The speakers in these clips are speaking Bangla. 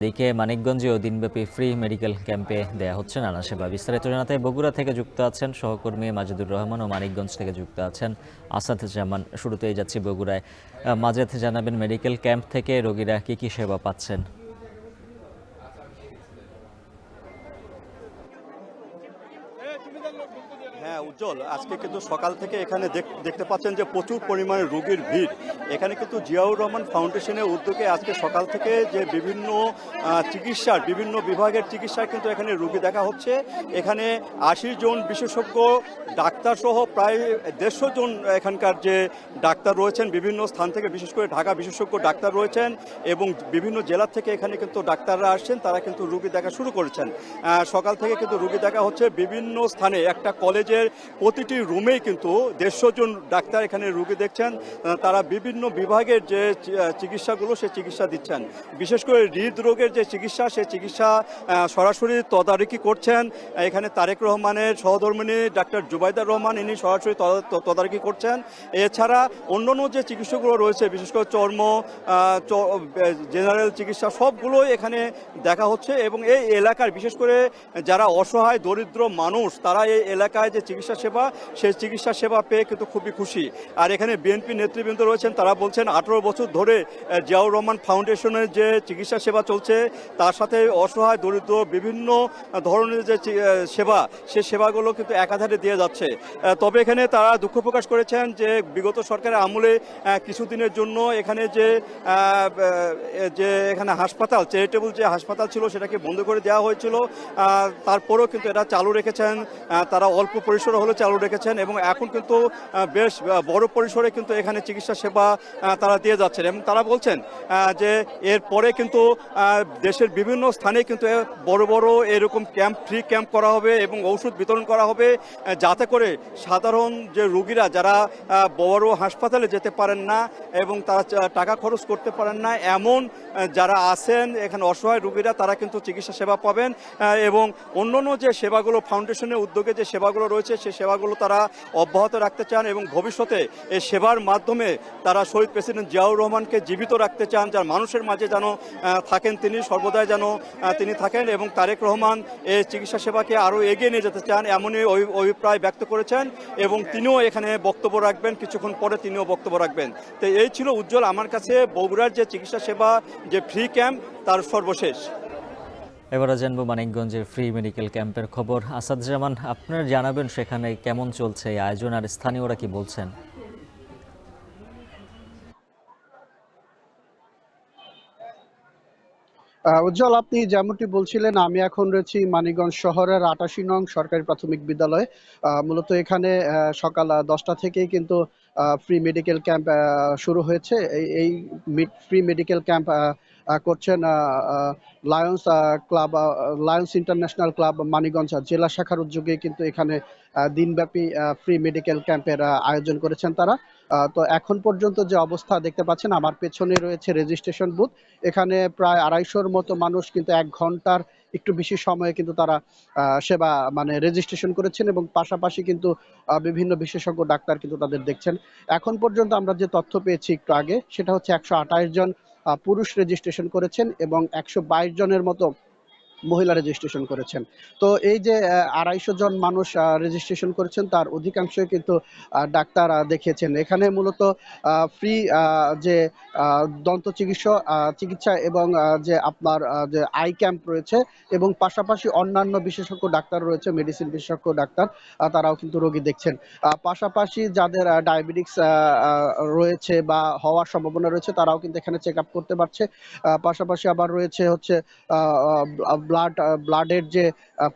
এদিকে মানিকগঞ্জেও দিনব্যাপী ফ্রি মেডিকেল ক্যাম্পে দেয়া হচ্ছে নানা সেবা। বিস্তারিত জানাতে বগুড়া থেকে যুক্ত আছেন সহকর্মী মাজেদুর রহমান ও মানিকগঞ্জ থেকে যুক্ত আছেন আসাদ জামান। শুরুতেই যাচ্ছি বগুড়ায়। মাজেদ, জানাবেন মেডিকেল ক্যাম্প থেকে রোগীরা কি সেবা পাচ্ছেন? হ্যাঁ উজ্জ্বল, আজকে কিন্তু সকাল থেকে এখানে দেখতে পাচ্ছেন যে প্রচুর পরিমাণে রোগীর ভিড়। এখানে কিন্তু জিয়াউর রহমান ফাউন্ডেশনের উদ্যোগে আজকে সকাল থেকে যে বিভিন্ন চিকিৎসার বিভিন্ন বিভাগের চিকিৎসার কিন্তু এখানে রোগী দেখা হচ্ছে। এখানে ৮০ জন বিশেষজ্ঞ ডাক্তার সহ প্রায় ১৫০ জন এখানকার যে ডাক্তার রয়েছেন বিভিন্ন স্থান থেকে, বিশেষ করে ঢাকা বিশেষজ্ঞ ডাক্তার রয়েছেন এবং বিভিন্ন জেলা থেকে এখানে কিন্তু ডাক্তাররা আসছেন, তারা কিন্তু রোগী দেখা শুরু করেছেন। সকাল থেকে কিন্তু রোগী দেখা হচ্ছে বিভিন্ন স্থানে। একটা কলেজের প্রতিটি রুমেই কিন্তু ১৫০ জন ডাক্তার এখানে রোগী দেখছেন। তারা বিভিন্ন বিভাগের যে চিকিৎসাগুলো সে চিকিৎসা দিচ্ছেন। বিশেষ করে হৃদরোগের যে চিকিৎসা সে চিকিৎসা সরাসরি তদারকি করছেন এখানে তারেক রহমানের সহধর্মিণী ডাক্তার জুবাইদার রহমান, ইনি সরাসরি তদারকি করছেন। এছাড়া অন্যান্য যে চিকিৎসাগুলো রয়েছে বিশেষ করে চর্ম, জেনারেল চিকিৎসা সবগুলোই এখানে দেখা হচ্ছে। এবং এই এলাকার বিশেষ করে যারা অসহায় দরিদ্র মানুষ তারা এই এলাকায় যে চিকিৎসা সেবা সেই চিকিৎসা সেবা পেয়ে কিন্তু খুবই খুশি। আর এখানে বিএনপি নেতৃবৃন্দ রয়েছেন, তারা বলছেন ১৮ বছর ধরে জিয়াউর রহমান ফাউন্ডেশনের যে চিকিৎসা সেবা চলছে তার সাথে অসহায় দরিদ্র বিভিন্ন ধরনের যে সেবা সে সেবাগুলো কিন্তু একাধারে দিয়ে যাচ্ছে। তবে এখানে তারা দুঃখ প্রকাশ করেছেন যে বিগত সরকারের আমলে কিছুদিনের জন্য এখানে যে এখানে হাসপাতাল, চ্যারিটেবল যে হাসপাতাল ছিল সেটাকে বন্ধ করে দেওয়া হয়েছিল। তারপরেও কিন্তু এটা চালু রেখেছেন, তারা অল্প পরিসরে হলে চালু রেখেছেন এবং এখন কিন্তু বেশ বড় পরিসরে কিন্তু এখানে চিকিৎসা সেবা তারা দিয়ে যাচ্ছেন। এবং তারা বলছেন যে এরপরে কিন্তু দেশের বিভিন্ন স্থানে কিন্তু বড় বড় এরকম ফ্রি ক্যাম্প করা হবে এবং ঔষধ বিতরণ করা হবে, যাতে করে সাধারণ যে রোগীরা যারা বড় হাসপাতালে যেতে পারেন না এবং তারা টাকা খরচ করতে পারেন না এমন যারা আছেন এখানে অসহায় রোগীরা, তারা কিন্তু চিকিৎসা সেবা পাবেন। এবং অন্যান্য যে সেবাগুলো ফাউন্ডেশনের উদ্যোগে যে সেবাগুলো রয়েছে সেই সেবাগুলো তারা অব্যাহত রাখতে চান এবং ভবিষ্যতে এই সেবার মাধ্যমে তারা শহীদ প্রেসিডেন্ট জিয়াউর রহমানকে জীবিত রাখতে চান, যার মানুষের মাঝে যেন থাকেন তিনি, সর্বদাই যেন তিনি থাকেন। এবং তারেক রহমান এই চিকিৎসা সেবাকে আরও এগিয়ে নিয়ে যেতে চান এমনই অভিপ্রায় ব্যক্ত করেছেন এবং তিনিও এখানে বক্তব্য রাখবেন, কিছুক্ষণ পরে তিনিও বক্তব্য রাখবেন। তো এই ছিল উজ্জ্বল আমার কাছে বগুড়ার যে চিকিৎসা সেবা যে ফ্রি ক্যাম্প তার সর্বশেষ। এবারে জানবো মানিকগঞ্জের ফ্রি মেডিকেল ক্যাম্পের খবর। আসাদ জামান, আপনার জানাবেন সেখানে কেমন চলছে এই আয়োজন আর স্থানীয়রা কি বলছেন? উজ্জ্বল, আপনি যেমনটি বলছিলেন, আমি এখন রয়েছি মানিকগঞ্জ শহরের ৮৮ নং সরকারি প্রাথমিক বিদ্যালয়ে। মূলত এখানে সকাল ১০টা থেকেই কিন্তু ফ্রি মেডিকেল ক্যাম্প শুরু হয়েছে। এই ফ্রি মেডিকেল ক্যাম্প করছেন Lions club, Lions international club Manikganj জেলা শাখার উদ্যোগে কিন্তু এখানে দিনব্যাপী ফ্রি মেডিকেল ক্যাম্পের আয়োজন করেছেন তারা। তো এখন পর্যন্ত যে অবস্থা দেখতে পাচ্ছেন, আমার পেছনে রয়েছে রেজিস্ট্রেশন বুথ। এখানে প্রায় ২৫০-র মতো মানুষ কিন্তু ১ ঘন্টার একটু বেশি সময়ে কিন্তু তারা সেবা মানে রেজিস্ট্রেশন করেছেন এবং পাশাপাশি কিন্তু বিভিন্ন বিশেষজ্ঞ ডাক্তার কিন্তু তাদের দেখছেন। এখন পর্যন্ত আমরা যে তথ্য পেয়েছি একটু আগে, সেটা হচ্ছে ১২৮ জন পুরুষ রেজিস্ট্রেশন করেছেন এবং ১২২ জনের মতো মহিলা রেজিস্ট্রেশন করেছেন। তো এই যে ২৫০ জন মানুষ রেজিস্ট্রেশন করেছেন তার অধিকাংশই কিন্তু ডাক্তার দেখিয়েছেন। এখানে মূলত ফ্রি যে দন্ত চিকিৎসা এবং যে আপনার যে আই ক্যাম্প রয়েছে এবং পাশাপাশি অন্যান্য বিশেষজ্ঞ ডাক্তার রয়েছে, মেডিসিন বিশেষজ্ঞ ডাক্তার, তারাও কিন্তু রোগী দেখছেন। পাশাপাশি যাদের ডায়াবেটিক্স রয়েছে বা হওয়ার সম্ভাবনা রয়েছে তারাও কিন্তু এখানে চেক আপ করতে পারছে। পাশাপাশি আবার রয়েছে হচ্ছে ব্লাডের যে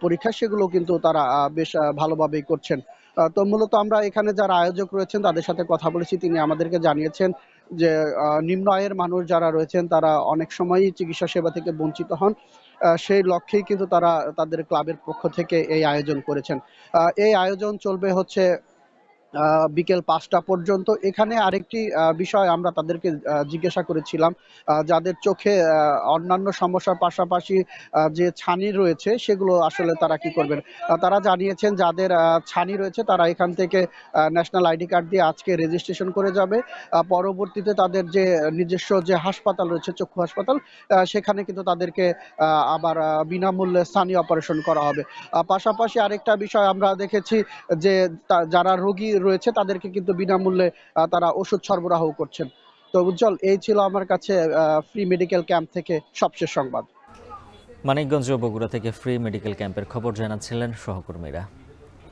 পরীক্ষা সেগুলো কিন্তু তারা বেশ ভালোভাবেই করছেন। তো মূলত আমরা এখানে যারা আয়োজক রয়েছেন তাদের সাথে কথা বলেছি, তিনি আমাদেরকে জানিয়েছেন যে নিম্ন আয়ের মানুষ যারা রয়েছেন তারা অনেক সময়ই চিকিৎসা সেবা থেকে বঞ্চিত হন। সেই লক্ষ্যেই কিন্তু তারা তাদের ক্লাবের পক্ষ থেকে এই আয়োজন করেছেন। এই আয়োজন চলবে হচ্ছে বিকেল 5টা পর্যন্ত। এখানে আরেকটি বিষয় আমরা তাদেরকে জিজ্ঞাসা করেছিলাম, যাদের চোখে অন্যান্য সমস্যার পাশাপাশি যে ছানি রয়েছে সেগুলো আসলে তারা কি করবেন। তারা জানিয়েছেন যাদের ছানি রয়েছে তারা এখান থেকে ন্যাশনাল আইডি কার্ড দিয়ে আজকে রেজিস্ট্রেশন করে যাবে। পরবর্তীতে তাদের যে নিজস্ব যে হাসপাতাল রয়েছে, চক্ষু হাসপাতাল, সেখানে কিন্তু তাদেরকে আবার বিনামূল্যে স্থানীয় অপারেশন করা হবে। পাশাপাশি আরেকটা বিষয় আমরা দেখেছি যে যারা রোগী রয়েছে তাদেরকে কিন্তু বিনামূল্যে তারা ওষুধ সরবরাহ করছেন। তো উজ্জ্বল, এই ছিল আমার কাছে ফ্রি মেডিকেল ক্যাম্প থেকে সবশেষ সংবাদ। মানিকগঞ্জ ও বগুড়া থেকে ফ্রি মেডিকেল ক্যাম্পের খবর জানাচ্ছিলেন সহকর্মীরা।